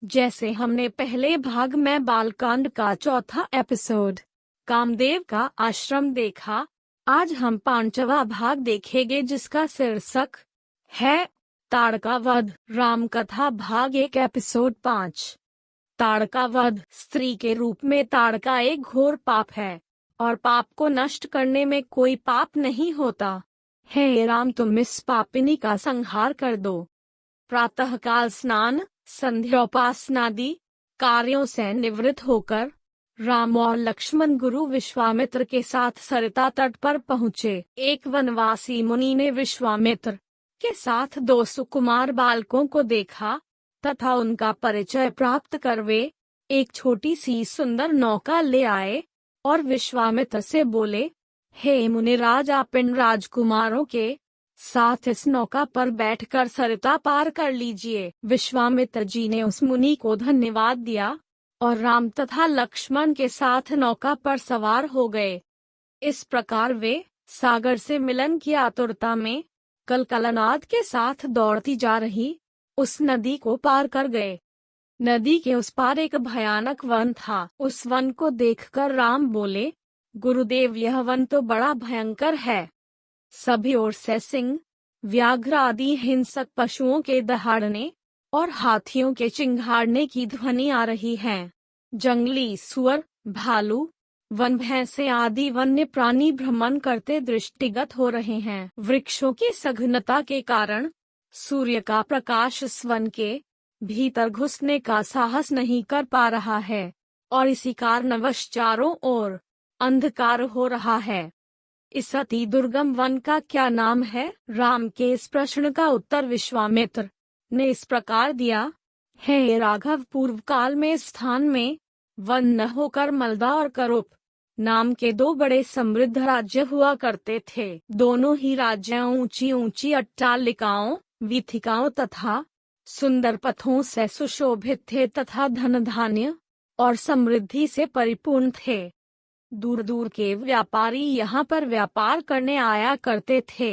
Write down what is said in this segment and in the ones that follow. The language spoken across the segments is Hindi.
जैसे हमने पहले भाग में बालकांड का चौथा एपिसोड कामदेव का आश्रम देखा, आज हम पांचवा भाग देखेंगे जिसका शीर्षक है ताड़का वध। राम कथा भाग 1 एपिसोड 5। ताड़का वध। स्त्री के रूप में ताड़का एक घोर पाप है और पाप को नष्ट करने में कोई पाप नहीं होता। हे राम, तुम इस पापिनी का संहार कर दो। प्रातःकाल स्नान, संध्योपासनादि कार्यों से निवृत्त होकर राम और लक्ष्मण गुरु विश्वामित्र के साथ सरिता तट पर पहुँचे। एक वनवासी मुनि ने विश्वामित्र के साथ 2 सुकुमार बालकों को देखा तथा उनका परिचय प्राप्त कर वे एक छोटी सी सुंदर नौका ले आए और विश्वामित्र से बोले, हे मुनिराज, आप इन राजकुमारों के साथ इस नौका पर बैठकर सरिता पार कर लीजिए। विश्वामित्र जी ने उस मुनि को धन्यवाद दिया और राम तथा लक्ष्मण के साथ नौका पर सवार हो गए। इस प्रकार वे सागर से मिलन की आतुरता में कलकलनाद के साथ दौड़ती जा रही उस नदी को पार कर गए। नदी के उस पार एक भयानक वन था। उस वन को देखकर राम बोले, गुरुदेव, यह वन तो बड़ा भयंकर है। सभी ओर से सिंह, व्याघ्र आदि हिंसक पशुओं के दहाड़ने और हाथियों के चिंघाड़ने की ध्वनि आ रही है। जंगली सुअर, भालू, वन भैंसे आदि वन्य प्राणी भ्रमण करते दृष्टिगत हो रहे हैं। वृक्षों की सघनता के कारण सूर्य का प्रकाश इस वन के भीतर घुसने का साहस नहीं कर पा रहा है और इसी कारणवश चारों ओर अंधकार हो रहा है। इस अति दुर्गम वन का क्या नाम है? राम के इस प्रश्न का उत्तर विश्वामित्र ने इस प्रकार दिया, हे राघव, पूर्व काल में इस स्थान में वन न होकर मलदा और करूप नाम के 2 बड़े समृद्ध राज्य हुआ करते थे। दोनों ही राज्य ऊंची ऊंची अट्टालिकाओं, वीथिकाओं तथा सुंदर पथों से सुशोभित थे तथा धन धान्य और समृद्धि से परिपूर्ण थे। दूर दूर के व्यापारी यहाँ पर व्यापार करने आया करते थे,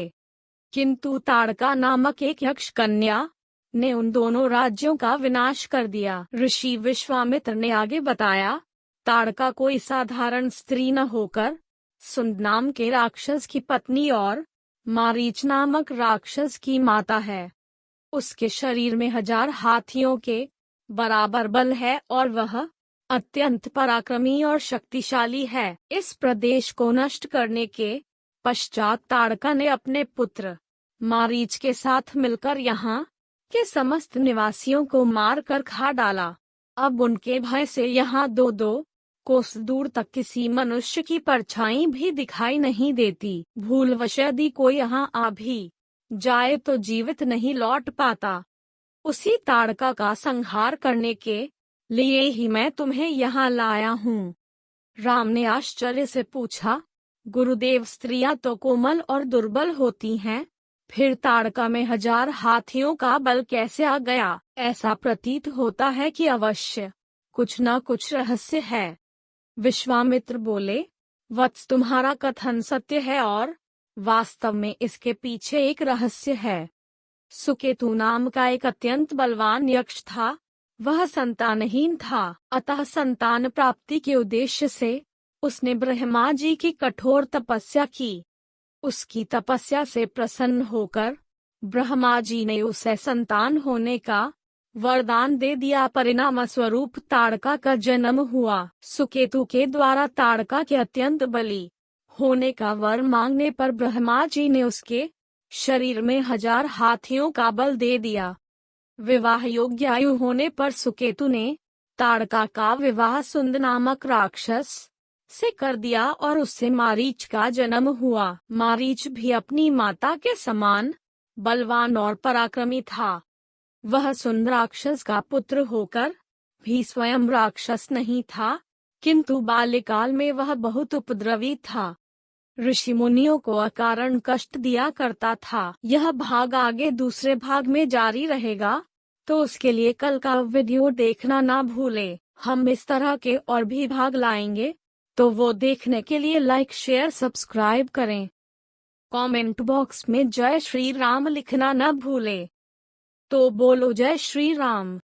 किंतु ताड़का नामक एक यक्ष कन्या ने उन दोनों राज्यों का विनाश कर दिया। ऋषि विश्वामित्र ने आगे बताया, ताड़का कोई साधारण स्त्री न होकर सुंद नाम के राक्षस की पत्नी और मारीच नामक राक्षस की माता है। उसके शरीर में 1000 हाथियों के बराबर बल है और वह अत्यंत पराक्रमी और शक्तिशाली है। इस प्रदेश को नष्ट करने के पश्चात ताड़का ने अपने पुत्र मारीच के साथ मिलकर यहाँ के समस्त निवासियों को मार कर खा डाला। अब उनके भय से यहाँ 2-2 कोस दूर तक किसी मनुष्य की परछाई भी दिखाई नहीं देती। भूलवश यदि कोई यहाँ आ भी जाए तो जीवित नहीं लौट पाता। उसी ताड़का का संहार करने के लिए ही मैं तुम्हें यहाँ लाया हूँ। राम ने आश्चर्य से पूछा, गुरुदेव, स्त्रियां तो कोमल और दुर्बल होती हैं, फिर ताड़का में 1000 हाथियों का बल कैसे आ गया? ऐसा प्रतीत होता है कि अवश्य कुछ न कुछ रहस्य है। विश्वामित्र बोले, वत्स, तुम्हारा कथन सत्य है और वास्तव में इसके पीछे एक रहस्य है। सुकेतु नाम का एक अत्यंत बलवान यक्ष था। वह संतानहीन था, अतः संतान प्राप्ति के उद्देश्य से उसने ब्रह्मा जी की कठोर तपस्या की। उसकी तपस्या से प्रसन्न होकर ब्रह्मा जी ने उसे संतान होने का वरदान दे दिया। परिणाम स्वरूप ताड़का का जन्म हुआ। सुकेतु के द्वारा ताड़का के अत्यंत बली होने का वर मांगने पर ब्रह्मा जी ने उसके शरीर में 1000 हाथियों का बल दे दिया। विवाह योग्य आयु होने पर सुकेतु ने ताड़का का विवाह सुंद नामक राक्षस से कर दिया और उससे मारीच का जन्म हुआ। मारीच भी अपनी माता के समान बलवान और पराक्रमी था। वह सुंद राक्षस का पुत्र होकर भी स्वयं राक्षस नहीं था, किंतु बाल्यकाल में वह बहुत उपद्रवी था। ऋषि मुनियों को अकारण कष्ट दिया करता था। यह भाग आगे दूसरे भाग में जारी रहेगा, तो उसके लिए कल का वीडियो देखना ना भूले। हम इस तरह के और भी भाग लाएंगे, तो वो देखने के लिए लाइक, शेयर, सब्सक्राइब करें। कमेंट बॉक्स में जय श्री राम लिखना न भूले। तो बोलो जय श्री राम।